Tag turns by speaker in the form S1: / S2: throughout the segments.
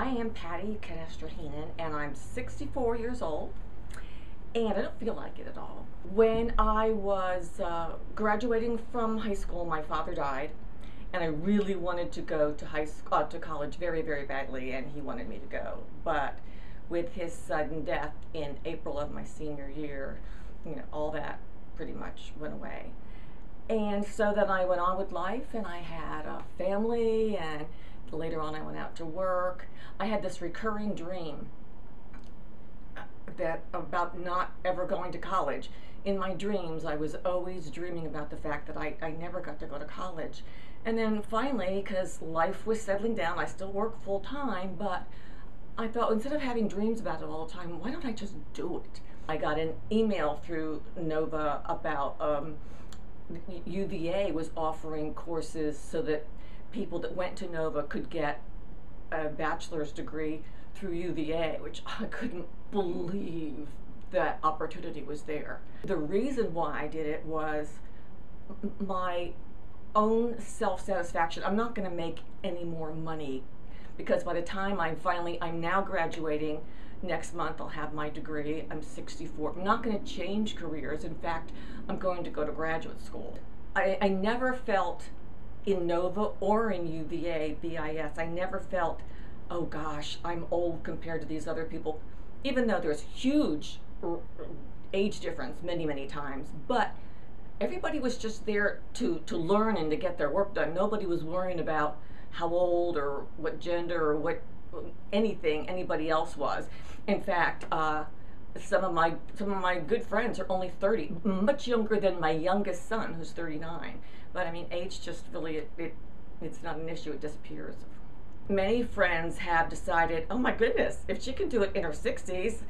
S1: I am Patty Canestra Heenan, and I'm 64 years old, and I don't feel like it at all. When I was graduating from high school, my father died, and I really wanted to go to college very, very badly, and he wanted me to go. But with his sudden death in April of my senior year, all that pretty much went away. And so then I went on with life, and I had a family, and later on I went out to work. I had this recurring dream about not ever going to college. In my dreams, I was always dreaming about the fact that I never got to go to college. And then finally, because life was settling down, I still work full time, but I thought, instead of having dreams about it all the time, why don't I just do it? I got an email through Nova about UVA was offering courses so that people that went to Nova could get a bachelor's degree through UVA, which I couldn't believe that opportunity was there. The reason why I did it was my own self-satisfaction. I'm not going to make any more money, because by the time I'm now graduating next month, I'll have my degree. I'm 64. I'm not going to change careers. In fact, I'm going to go to graduate school. I never felt in Nova or in UVA, BIS, I never felt, oh gosh, I'm old compared to these other people, even though there's huge age difference many, many times. But everybody was just there to learn and to get their work done. Nobody was worrying about how old or what gender or what anything anybody else was. In fact, some of my good friends are only 30, much younger than my youngest son, who's 39. But I mean, age just really, it's not an issue, it disappears. Many friends have decided, oh my goodness, if she can do it in her 60s,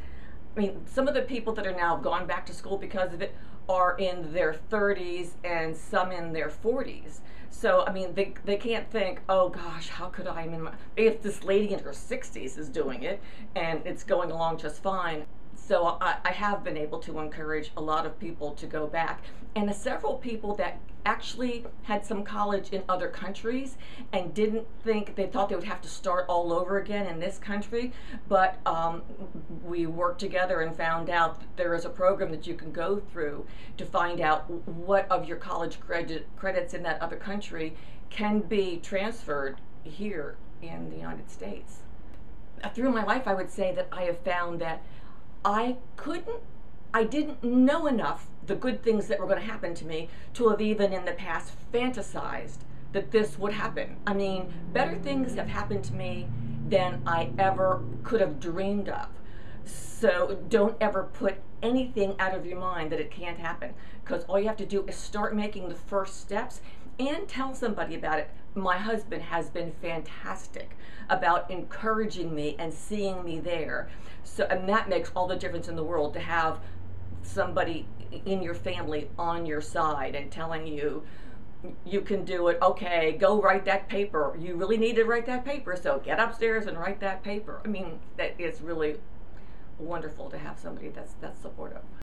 S1: I mean, some of the people that are now gone back to school because of it are in their 30s and some in their 40s. So, I mean, they can't think, oh gosh, how could I, if this lady in her 60s is doing it and it's going along just fine. So I have been able to encourage a lot of people to go back, and several people that actually had some college in other countries and didn't think, they thought they would have to start all over again in this country, but we worked together and found out that there is a program that you can go through to find out what of your college credits in that other country can be transferred here in the United States. Through my life, I would say that I have found that I didn't know enough the good things that were going to happen to me to have even in the past fantasized that this would happen. I mean, better things have happened to me than I ever could have dreamed of. So don't ever put anything out of your mind that it can't happen, because all you have to do is start making the first steps and tell somebody about it. My husband has been fantastic about encouraging me and seeing me there. So, and that makes all the difference in the world, to have somebody in your family on your side and telling you, you can do it. Okay, go write that paper. You really need to write that paper, so get upstairs and write that paper. I mean, that is really wonderful to have somebody that's supportive.